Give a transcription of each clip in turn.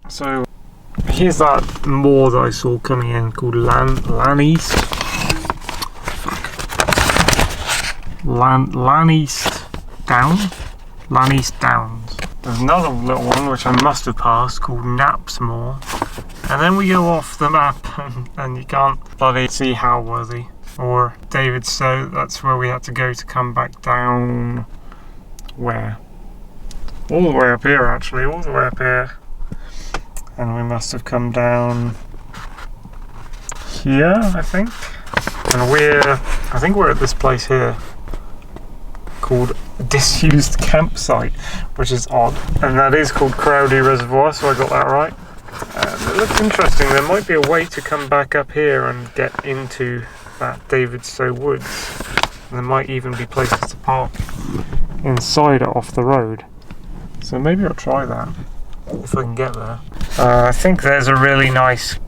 So here's that moor that I saw coming in called Lanniast Downs. There's another little one which I must have passed called Naps Moor. And then we go off the map and you can't bloody see Halworthy or Davidstowe. That's where we had to go to come back down. Where? All the way up here actually, all the way up here. And we must have come down here, I think. And I think we're at this place here called Disused Campsite, which is odd. And that is called Crowdy Reservoir, so I got that right. It looks interesting. There might be a way to come back up here and get into that Davidstowe woods. And there might even be places to park inside it off the road. So maybe I'll try that if I can get there. I think there's a really nice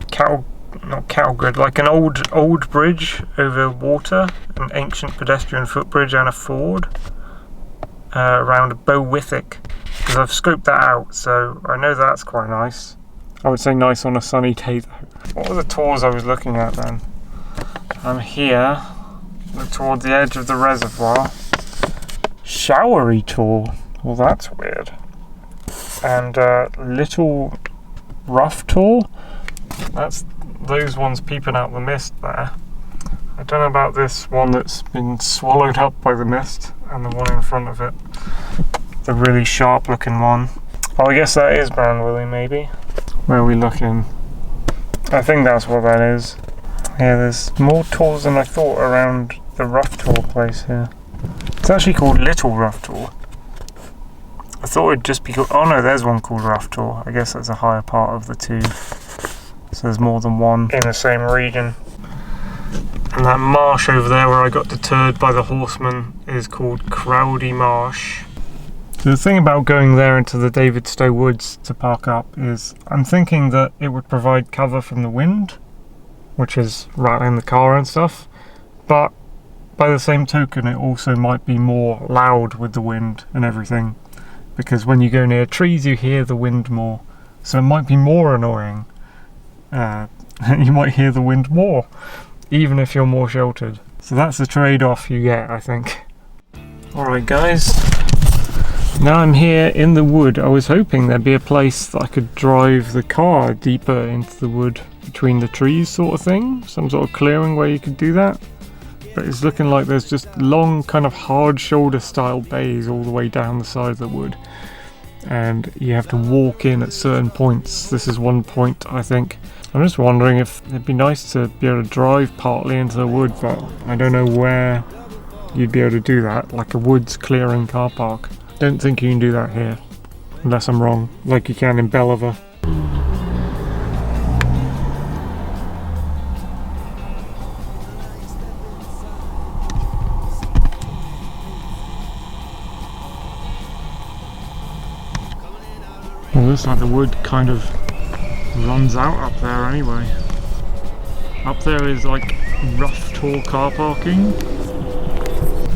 not cattle grid, like an old bridge over water, an ancient pedestrian footbridge and a ford around Bowithick, because I've scoped that out, so I know that's quite nice. I would say nice on a sunny day though. What were the tours I was looking at then? I'm here, look toward the edge of the reservoir. Showery tour, well that's weird. And little rough tour, that's those ones peeping out the mist there. I don't know about this one that's been swallowed up by the mist and the one in front of it, the really sharp looking one. Oh, I guess that is Brandwilly maybe. Where are we looking? I think that's what that is. Yeah, there's more tours than I thought around the rough tour place here. It's actually called Little Rough Tour. I thought it'd just be called, oh no, there's one called Rough Tour. I guess that's a higher part of the two. So there's more than one in the same region. And that marsh over there where I got deterred by the horseman is called Crowdy Marsh. So the thing about going there into the Davidstowe woods to park up is I'm thinking that it would provide cover from the wind, which is rattling the car and stuff, but by the same token it also might be more loud with the wind and everything, because when you go near trees you hear the wind more, so it might be more annoying. You might hear the wind more, even if you're more sheltered. So that's the trade-off you get, I think. Alright guys, now I'm here in the wood. I was hoping there'd be a place that I could drive the car deeper into the wood between the trees sort of thing, some sort of clearing where you could do that, but it's looking like there's just long kind of hard shoulder style bays all the way down the side of the wood, and you have to walk in at certain points. This is one point, I think. I'm just wondering if it'd be nice to be able to drive partly into the wood, but I don't know where you'd be able to do that, like a woods clearing car park. Don't think you can do that here, unless I'm wrong, like you can in Belliver. Well, looks like the wood kind of runs out up there anyway. Up there is like rough tour car parking.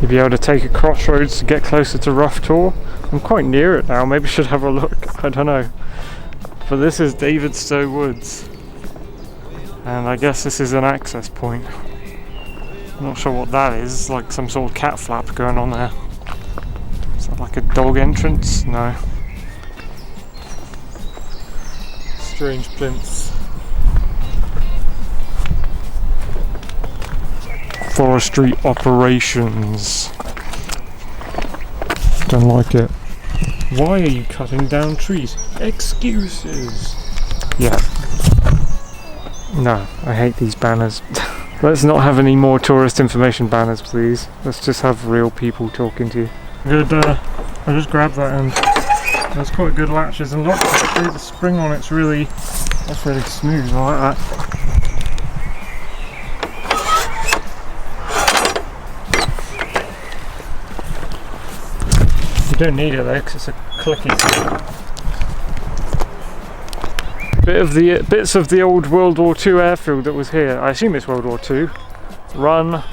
You'll be able to take a crossroads to get closer to rough tour. I'm quite near it now, maybe I should have a look, I don't know. But this is Davidstowe Woods, and I guess this is an access point. I'm not sure what that is. It's like some sort of cat flap going on there. Is that like a dog entrance? No. Strange plinths. Forestry operations. Don't like it. Why are you cutting down trees? Excuses. Yeah. No, I hate these banners. Let's not have any more tourist information banners, please. Let's just have real people talking to you. Good, I just grabbed that and there's quite good latches and locks. Actually, the spring on it's really, that's really smooth. I like that. You don't need it though, because it's a clicky thing. Bits of the old World War II airfield that was here, I assume it's World War II, run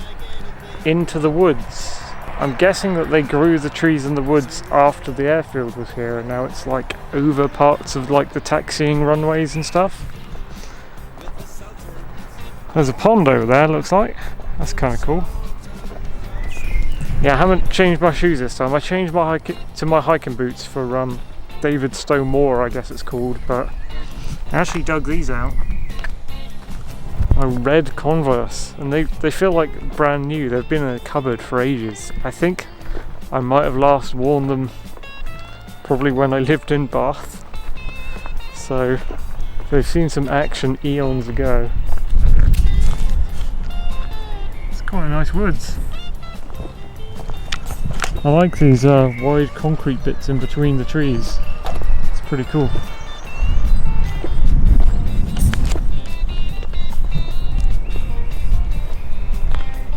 into the woods. I'm guessing that they grew the trees in the woods after the airfield was here, and now it's like over parts of like the taxiing runways and stuff. There's a pond over there, looks like. That's kind of cool. Yeah, I haven't changed my shoes this time. I changed my hiking boots for Davidstowe MOOR, I guess it's called, but I actually dug these out. My red Converse, and they feel like brand new. They've been in a cupboard for ages. I think I might have last worn them probably when I lived in Bath, so they've seen some action eons ago. It's quite nice woods. I like these wide concrete bits in between the trees. It's pretty cool.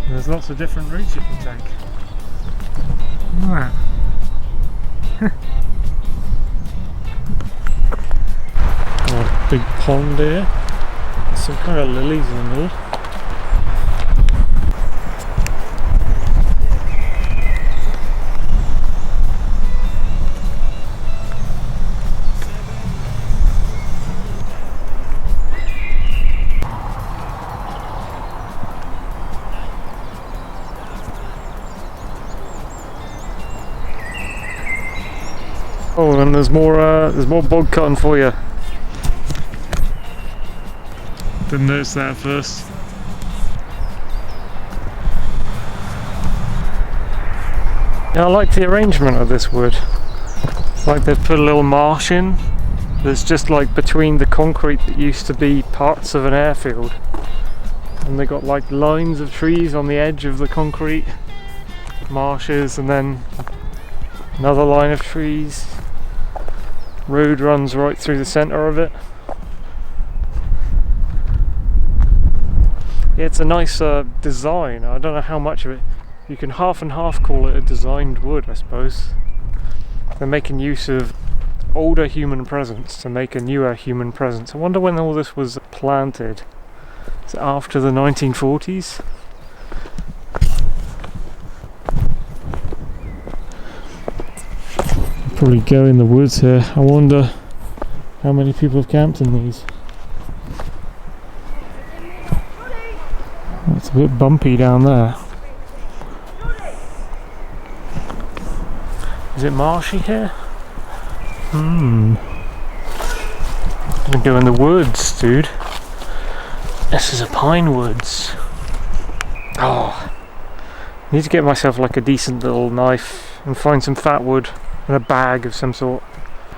There's lots of different routes you can take. Look at that. Oh, big pond here. There's some kind of lilies in the middle. Oh, and there's more bog cutting for you. Didn't notice that at first. Yeah, I like the arrangement of this wood. It's like they've put a little marsh in that's just like between the concrete that used to be parts of an airfield, and they got like lines of trees on the edge of the concrete marshes, and then another line of trees. Road runs right through the centre of it. Yeah, it's a nice design. I don't know how much of it. You can half and half call it a designed wood, I suppose. They're making use of older human presence to make a newer human presence. I wonder when all this was planted. Is it after the 1940s? Probably go in the woods here. I wonder how many people have camped in these. It's a bit bumpy down there. Is it marshy here? I'm gonna go in the woods, dude. This is a pine woods. Oh, I need to get myself like a decent little knife and find some fat wood and a bag of some sort.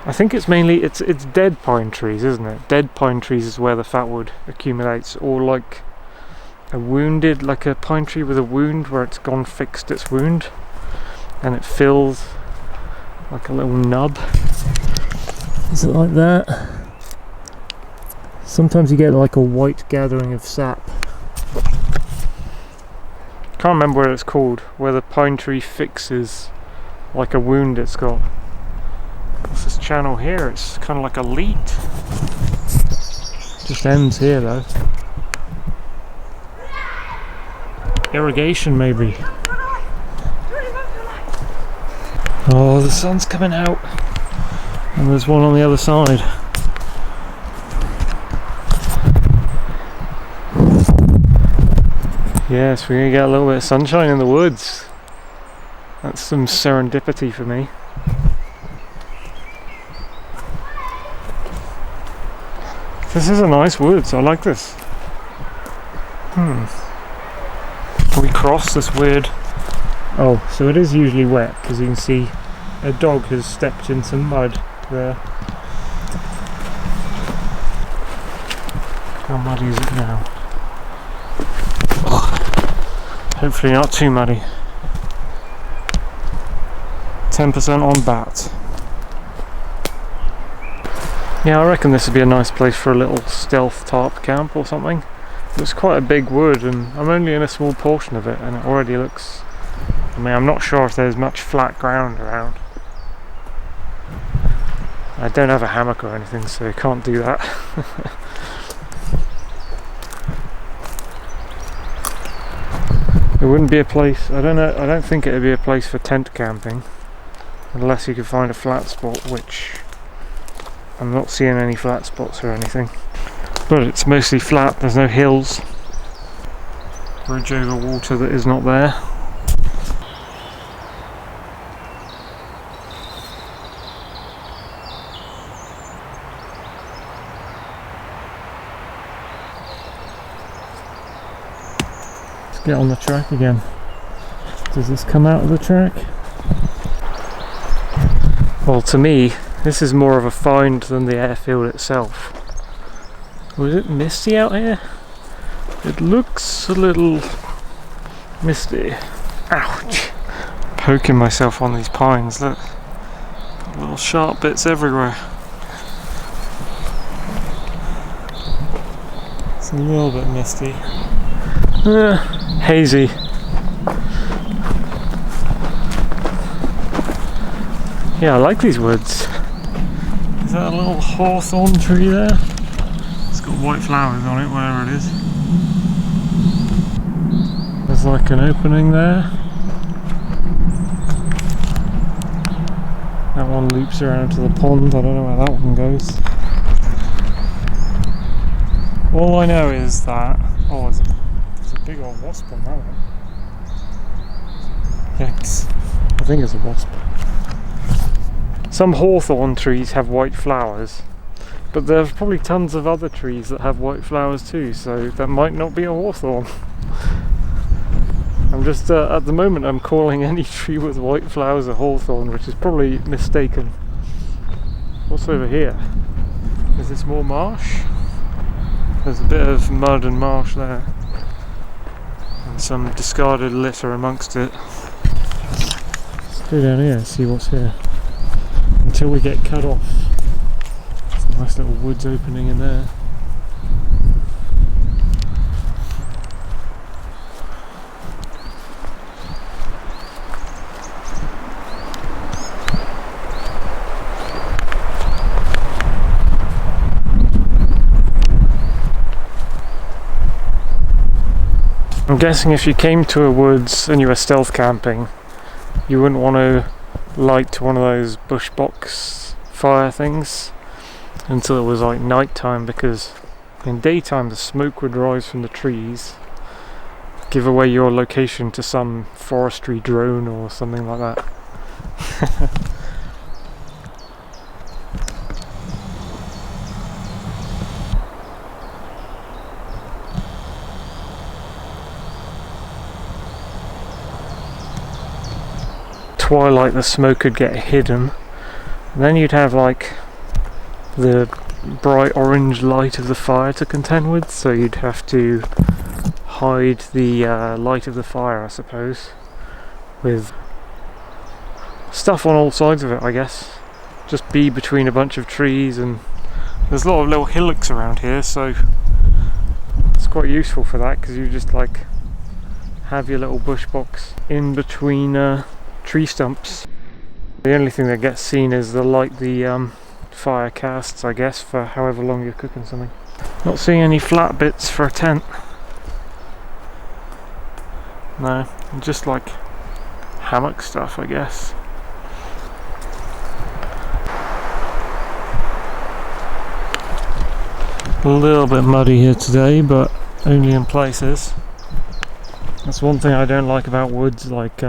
I think it's mainly it's dead pine trees, isn't it? Dead pine trees is where the fat wood accumulates, or like a wounded, like a pine tree with a wound where it's gone fixed its wound and it fills like a little nub. Is it like that? Sometimes you get like a white gathering of sap. Can't remember what it's called, where the pine tree fixes like a wound it's got. What's this channel here? It's kind of like a lead. Just ends here though. Irrigation maybe. Oh, the sun's coming out. And there's one on the other side. Yes, we're gonna get a little bit of sunshine in the woods. That's some serendipity for me. This is a nice woods, I like this. We cross this weird... Oh, so it is usually wet, because you can see a dog has stepped in some mud there. How muddy is it now? Oh, hopefully not too muddy. 10% on bat. Yeah, I reckon this would be a nice place for a little stealth tarp camp or something. It's quite a big wood and I'm only in a small portion of it, and it already looks... I mean, I'm not sure if there's much flat ground around. I don't have a hammock or anything, so I can't do that. It wouldn't be a place, I don't know, I don't think it would be a place for tent camping unless you could find a flat spot, which I'm not seeing any flat spots or anything. But it's mostly flat, there's no hills. Bridge over water that is not there. Let's get on the track again. Does this come out of the track? Well, to me, this is more of a find than the airfield itself. Was it misty out here? It looks a little misty. Ouch! Poking myself on these pines, look. Little sharp bits everywhere. It's a little bit misty. Hazy. Yeah, I like these woods. Is that a little hawthorn tree there? It's got white flowers on it, wherever it is. There's like an opening there. That one loops around to the pond, I don't know where that one goes. All I know is that... oh, there's a big old wasp on that one. Yikes. I think it's a wasp. Some hawthorn trees have white flowers, but there's probably tons of other trees that have white flowers too, so that might not be a hawthorn. I'm just, at the moment I'm calling any tree with white flowers a hawthorn, which is probably mistaken. What's over here? Is this more marsh? There's a bit of mud and marsh there, and some discarded litter amongst it. Let's go down here and see what's here. Until we get cut off. There's a nice little woods opening in there. I'm guessing if you came to a woods and you were stealth camping, you wouldn't want to light one of those bush box fire things until it was like night time, because in daytime the smoke would rise from the trees, give away your location to some forestry drone or something like that. Twilight, the smoke could get hidden, and then you'd have like the bright orange light of the fire to contend with, so you'd have to hide the light of the fire, I suppose, with stuff on all sides of it, I guess. Just be between a bunch of trees, and there's a lot of little hillocks around here, so it's quite useful for that, because you just like have your little bush box in between tree stumps. The only thing that gets seen is the light the fire casts, I guess, for however long you're cooking something. Not seeing any flat bits for a tent. No, just like hammock stuff, I guess. A little bit muddy here today, but only in places. That's one thing I don't like about woods, like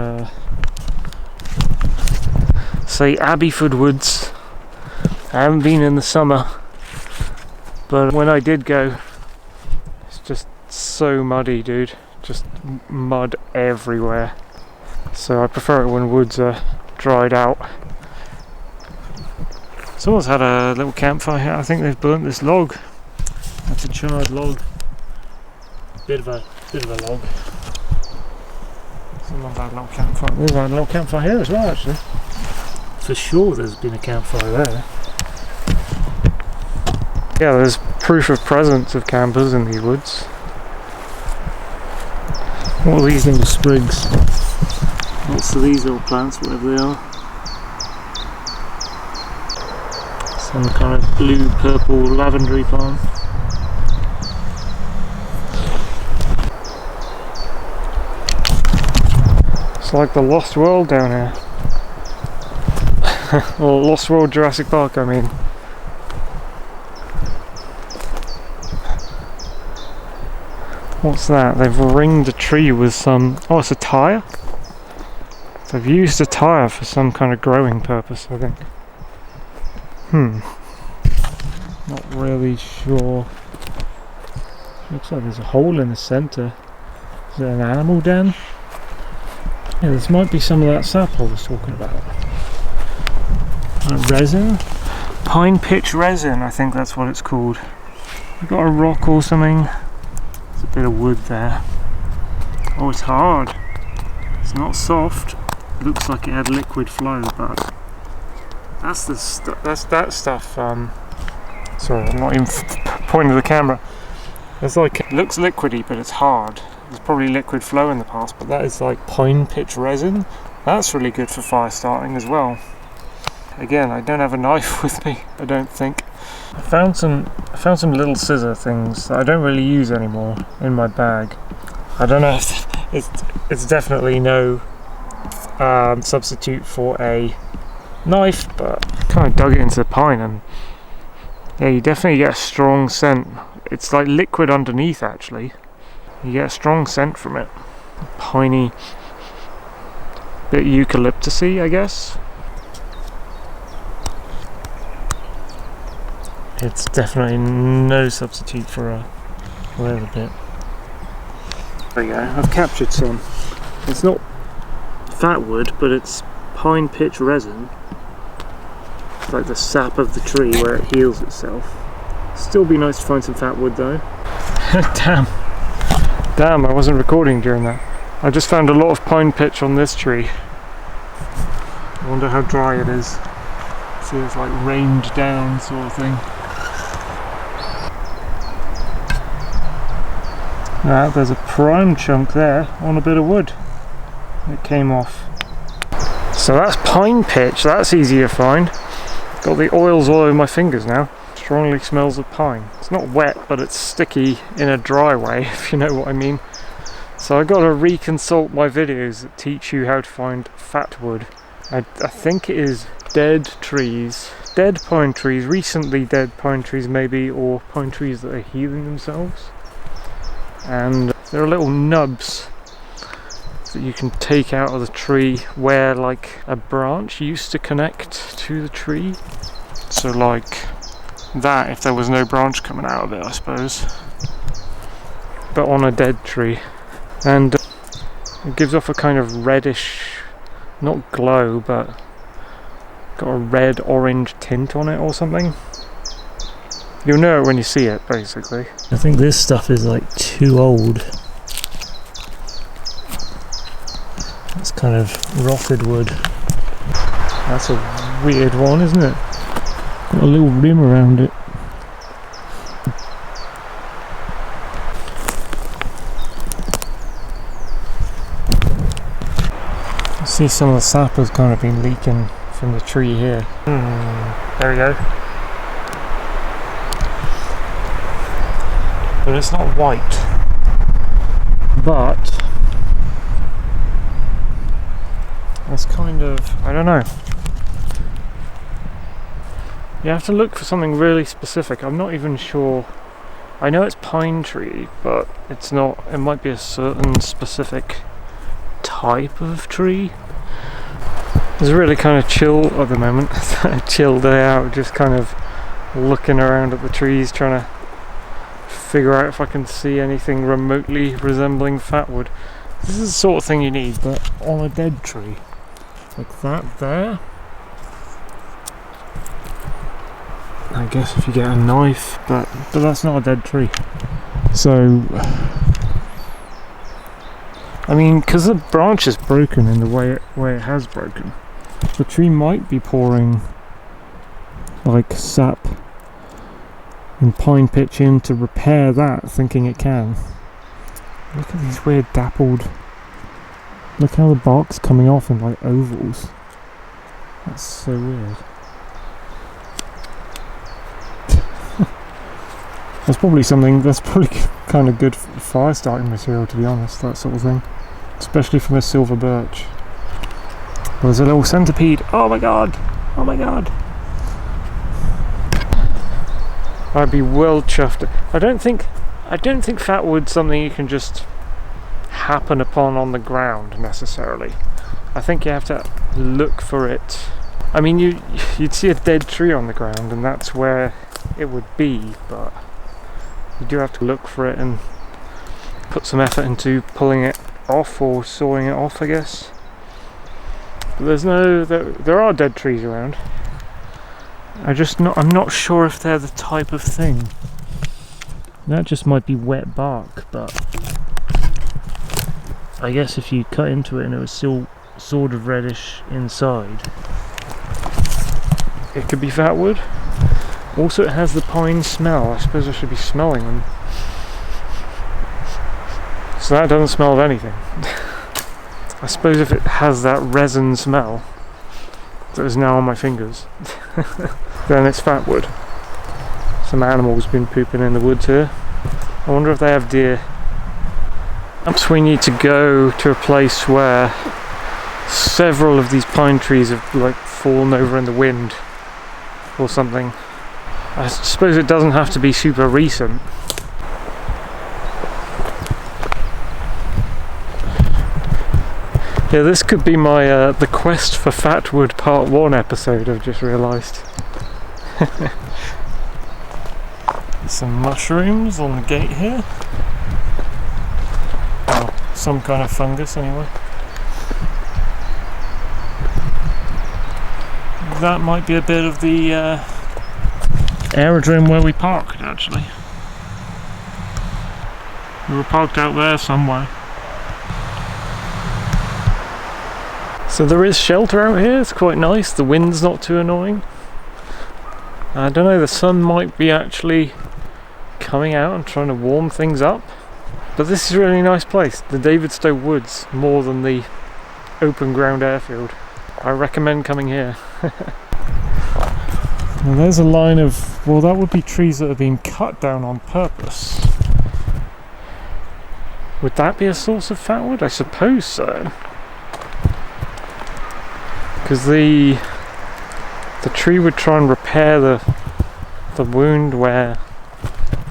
say Abbeyford Woods. I haven't been in the summer, but when I did go, it's just so muddy, dude. Just mud everywhere. So I prefer it when woods are dried out. Someone's had a little campfire here. I think they've burnt this log. That's a charred log. Bit of a log. Someone's had a little campfire. We've had a little campfire here as well, actually. For sure there's been a campfire there. Yeah, there's proof of presence of campers in these woods. What are these little sprigs? What's these little plants, whatever they are? Some kind of blue, purple, lavendery plant. like the Lost World down here. Or Lost World Jurassic Park, I mean. What's that? They've ringed a tree with some... Oh, it's a tyre? They've used a tyre for some kind of growing purpose, I think. Not really sure. Looks like there's a hole in the centre. Is it an animal den? Yeah, this might be some of that sap I was talking about. Resin? Pine pitch resin, I think that's what it's called. We've got a rock or something. There's a bit of wood there. Oh, it's hard. It's not soft. Looks like it had liquid flow, but that's that stuff. Sorry, I'm not even pointing to the camera. It's like, it looks liquidy, but it's hard. There's probably liquid flow in the past, but that is like pine pitch resin. That's really good for fire starting as well. Again, I don't have a knife with me, I don't think. I found some little scissor things that I don't really use anymore in my bag. I don't know if it's definitely no substitute for a knife, but kind of dug it into the pine, and yeah, you definitely get a strong scent. It's like liquid underneath, actually. You get a strong scent from it. Piney, bit eucalyptusy, I guess. It's definitely no substitute for a leather bit. There you go, I've captured some. It's not fat wood, but it's pine pitch resin. It's like the sap of the tree where it heals itself. Still be nice to find some fat wood though. Damn, I wasn't recording during that. I just found a lot of pine pitch on this tree. I wonder how dry it is. See, it's like rained down sort of thing. Now there's a prime chunk there on a bit of wood. It came off. So that's pine pitch, that's easy to find. Got the oils all over my fingers now. Strongly smells of pine. It's not wet, but it's sticky in a dry way, if you know what I mean. So I got to reconsult my videos that teach you how to find fat wood. I think it is dead trees, dead pine trees, recently dead pine trees maybe, or pine trees that are healing themselves. And there are little nubs that you can take out of the tree where like a branch used to connect to the tree. So like that, if there was no branch coming out of it, I suppose. But on a dead tree. And it gives off a kind of reddish, not glow, but got a red-orange tint on it or something. You'll know it when you see it, basically. I think this stuff is like too old. It's kind of rotted wood. That's a weird one, isn't it? Got a little rim around it. I see some of the sap has kind of been leaking from the tree here. There we go. But it's not white. But it's kind of, I don't know. You have to look for something really specific. I'm not even sure. I know it's pine tree, but it's not. It might be a certain specific type of tree. It's really kind of chill at the moment. A chill day out, just kind of looking around at the trees, trying to figure out if I can see anything remotely resembling fat wood. This is the sort of thing you need, but on a dead tree. Like that there. I guess if you get a knife, but that's not a dead tree. So, I mean, because the branch is broken in the way it has broken, the tree might be pouring like sap and pine pitch in to repair that, thinking it can. Look at these weird dappled. Look how the bark's coming off in like ovals. That's so weird. That's probably kind of good fire starting material, to be honest, that sort of thing. Especially from a silver birch. There's a little centipede. Oh my god! Oh my god! I'd be well chuffed. I don't think fatwood's something you can just happen upon on the ground necessarily. I think you have to look for it. I mean, you'd see a dead tree on the ground and that's where it would be, but you do have to look for it and put some effort into pulling it off or sawing it off, I guess. But there are dead trees around. I'm not sure if they're the type of thing. That just might be wet bark, but I guess if you cut into it and it was still sort of reddish inside, it could be fatwood. Also, it has the pine smell. I suppose I should be smelling them. So that doesn't smell of anything. I suppose if it has that resin smell that is now on my fingers, then it's fatwood. Some animals been pooping in the woods here. I wonder if they have deer. Perhaps we need to go to a place where several of these pine trees have like fallen over in the wind or something. I suppose it doesn't have to be super recent. Yeah, this could be my the quest for fatwood part 1 episode, I've just realised. Some mushrooms on the gate here. Oh, some kind of fungus anyway. That might be a bit of the aerodrome where we parked, actually. We were parked out there somewhere. So there is shelter out here, it's quite nice, the wind's not too annoying. I don't know, the sun might be actually coming out and trying to warm things up. But this is a really nice place, the Davidstowe Woods, more than the open ground airfield. I recommend coming here. Well, there's a line of, well, that would be trees that have been cut down on purpose. Would that be a source of fatwood? I suppose so. Because the tree would try and repair the wound where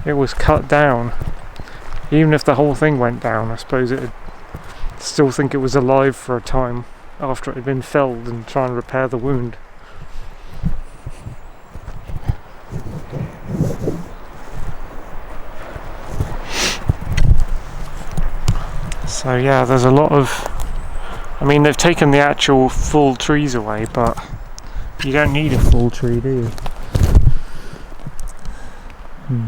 it was cut down. Even if the whole thing went down, I suppose it'd still think it was alive for a time after it had been felled and try and repair the wound. So yeah, there's a lot of, I mean, they've taken the actual full trees away, but you don't need a full tree, do you?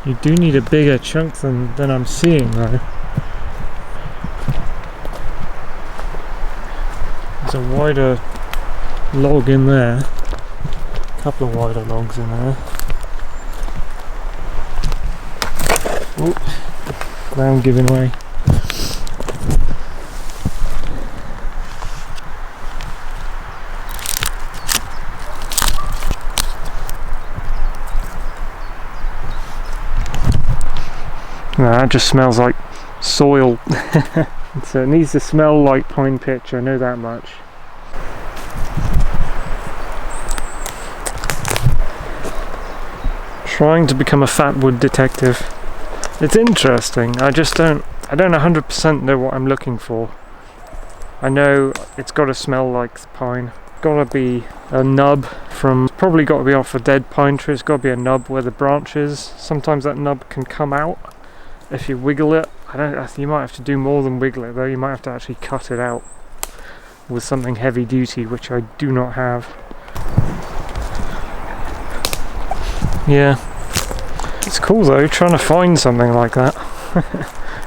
You do need a bigger chunk than I'm seeing though. There's a wider log in there. A couple of wider logs in there. Oh, ground giving way. No, that just smells like soil. So it needs to smell like pine pitch, I know that much. Trying to become a fatwood detective. It's interesting, I don't 100% know what I'm looking for. I know it's got to smell like pine. Gotta be a nub from, probably got to be off a dead pine tree. It's got to be a nub where the branch is. Sometimes that nub can come out if you wiggle it. You might have to do more than wiggle it though. You might have to actually cut it out with something heavy duty, which I do not have. Yeah, it's cool though, trying to find something like that.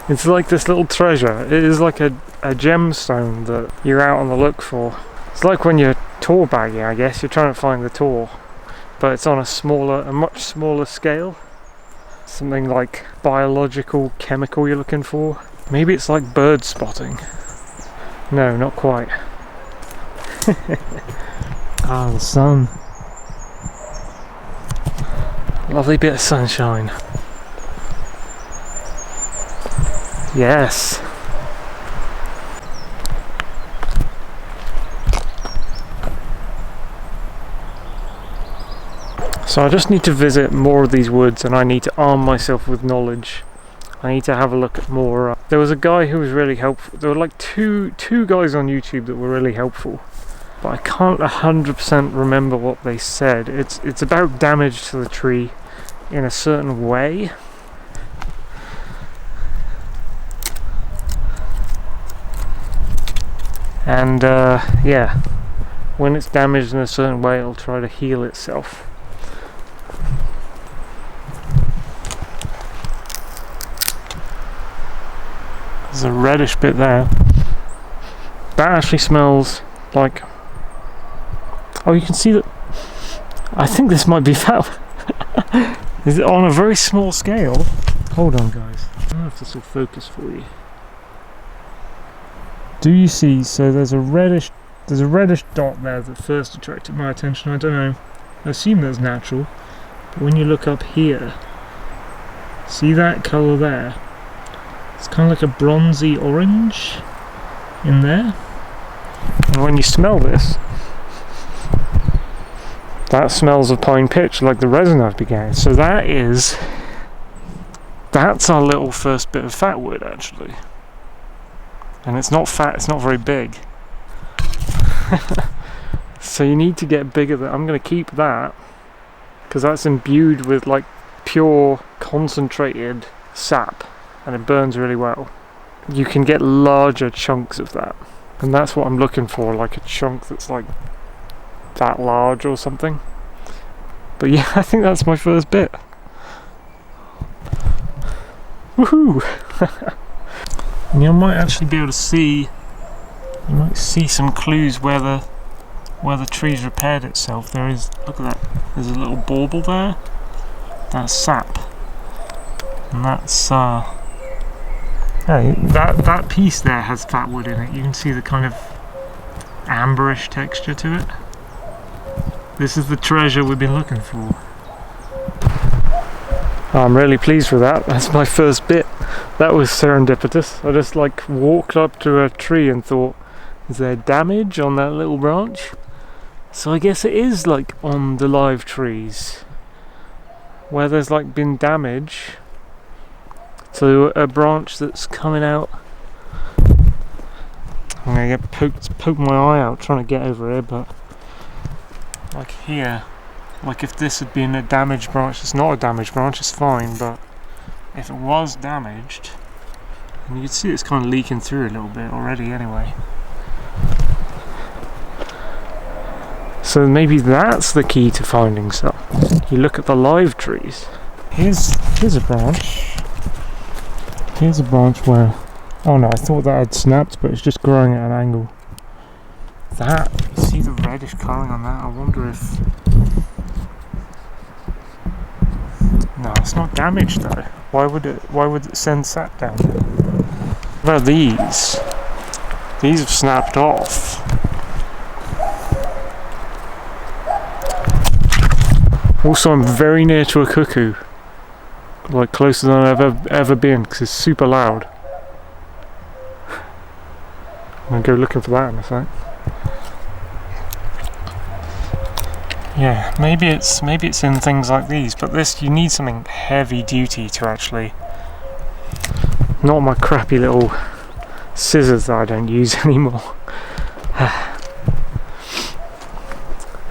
It's like this little treasure. It is like a gemstone that you're out on the look for. It's like when you're tour bagging, I guess. You're trying to find the tour, but it's on a much smaller scale. Something like biological, chemical you're looking for. Maybe it's like bird spotting. No, not quite. Ah, the sun. Lovely bit of sunshine. Yes. So I just need to visit more of these woods, and I need to arm myself with knowledge. I need to have a look at more. There was a guy who was really helpful. There were like two guys on YouTube that were really helpful, but I can't 100% remember what they said. It's about damage to the tree in a certain way. And yeah, when it's damaged in a certain way, it'll try to heal itself. There's a reddish bit there. That actually smells like... Oh, you can see that... I think this might be foul. Is it on a very small scale? Hold on, guys. I don't know if this will focus for you. Do you see? So there's a reddish dot there that first attracted my attention. I don't know. I assume that's natural. But when you look up here, see that colour there? It's kind of like a bronzy orange in there. And when you smell this, that smells of pine pitch, like the resin I've been getting. So that's our little first bit of fat wood, actually. And it's not fat, it's not very big. So you need to get bigger than... I'm going to keep that, because that's imbued with like pure concentrated sap, and it burns really well. You can get larger chunks of that, and that's what I'm looking for, like a chunk that's like that large or something. But yeah, I think that's my first bit. Woohoo! And you might actually be able to see, you might see some clues where the tree's repaired itself. There is, look at that, there's a little bauble there. That's sap. And that's, that piece there has fat wood in it. You can see the kind of amberish texture to it. This is the treasure we've been looking for. I'm really pleased with that. That's my first bit. That was serendipitous. I just like walked up to a tree and thought, is there damage on that little branch? So I guess it is like on the live trees where there's like been damage to a branch that's coming out. I'm gonna get poke my eye out trying to get over here, but like here, like if this had been a damaged branch, it's not a damaged branch, it's fine, but if it was damaged, and you can see it's kind of leaking through a little bit already anyway. So maybe that's the key to finding some. You look at the live trees. Here's a branch. Here's a branch where, oh no, I thought that had snapped, but it's just growing at an angle. That, you see the reddish colouring on that? I wonder if... No, it's not damaged though. Why would it send sap down there? What about these? These have snapped off. Also, I'm very near to a cuckoo. Like closer than I've ever been, because it's super loud. I'm gonna go looking for that in a sec. Yeah, maybe it's in things like these, but this, you need something heavy duty to actually... Not my crappy little scissors that I don't use anymore.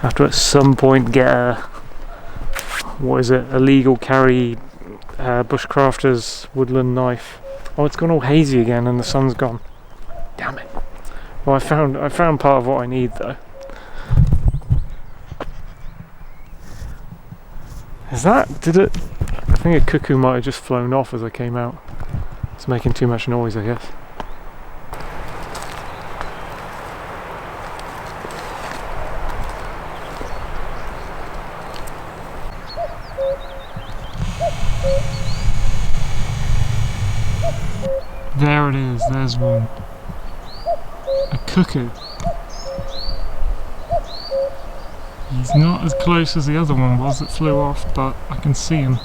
Have to at some point get a... What is it? A legal carry bushcrafter's woodland knife. Oh, it's gone all hazy again and the sun's gone. Damn it. Well, I found part of what I need though. Did it? I think a cuckoo might have just flown off as I came out. It's making too much noise, I guess. There it is, there's one. A cuckoo. He's not as close as the other one was that flew off, but I can see him.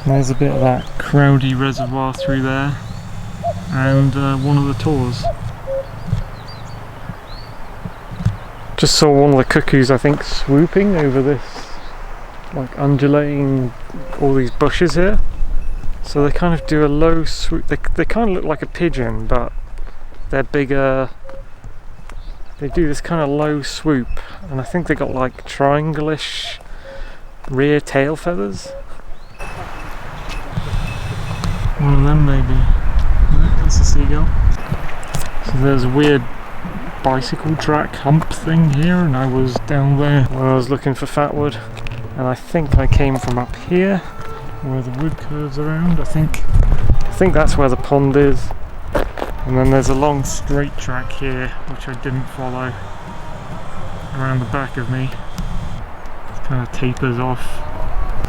There's a bit of that Crowdy reservoir through there, and one of the tors. Just saw one of the cuckoos, I think, swooping over this, like undulating all these bushes here. So they kind of do a low swoop. They kind of look like a pigeon, but they're bigger. They do this kind of low swoop, and I think they got like triangle-ish rear tail feathers. One of them maybe. That's a seagull. So there's a weird bicycle track hump thing here, and I was down there when I was looking for fatwood, and I think I came from up here where the wood curves around. I think that's where the pond is. And then there's a long straight track here which I didn't follow around the back of me. It kind of tapers off.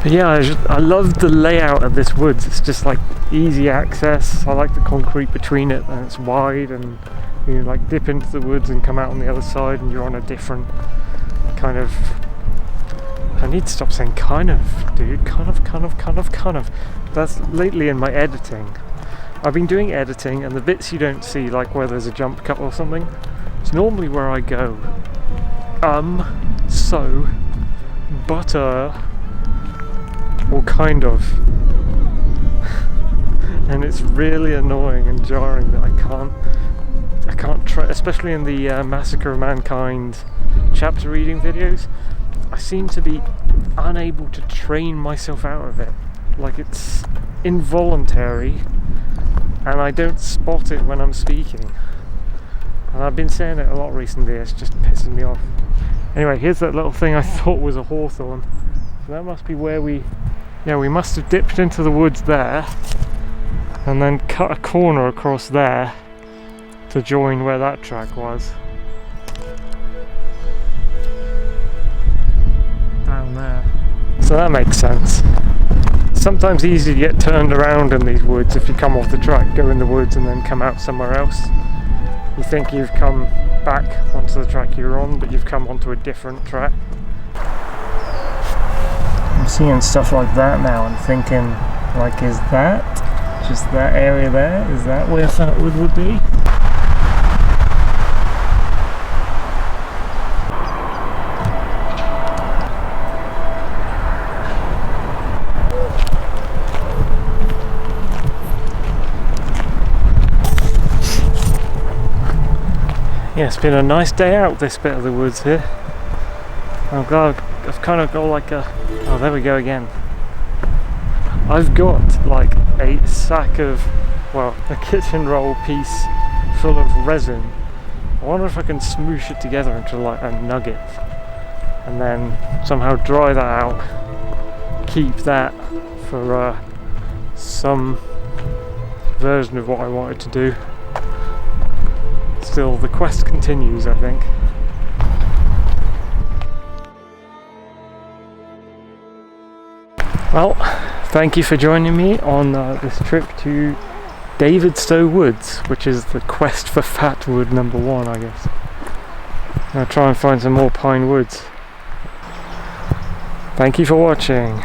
But yeah, I love the layout of this woods. It's just like easy access. I like the concrete between it, and it's wide, and you like dip into the woods and come out on the other side and you're on a different kind of... I need to stop saying kind of, dude. Kind of. That's lately in my editing. I've been doing editing, and the bits you don't see, like where there's a jump cut or something, it's normally where I go so, butter, or kind of. And it's really annoying and jarring that I can't try, especially in the Massacre of Mankind chapter reading videos. I seem to be unable to train myself out of it. Like, it's involuntary, and I don't spot it when I'm speaking. And I've been saying it a lot recently, it's just pissing me off. Anyway, here's that little thing I thought was a hawthorn. So that must be where we must have dipped into the woods there, and then cut a corner across there to join where that track was. Down there. So that makes sense. Sometimes easy to get turned around in these woods if you come off the track, go in the woods and then come out somewhere else. You think you've come back onto the track you're on, but you've come onto a different track. I'm seeing stuff like that now and thinking, like, is that just that area there? Is that where fatwood would be? Yeah, it's been a nice day out, this bit of the woods here. I'm glad I've kind of got like a... Oh, there we go again. I've got like a sack of, well, a kitchen roll piece full of resin. I wonder if I can smoosh it together into like a nugget and then somehow dry that out. Keep that for some version of what I wanted to do. Still, the quest continues, I think. Well, thank you for joining me on this trip to Davidstowe Woods, which is the quest for fatwood number 1, I guess. I'm going to try and find some more pine woods. Thank you for watching.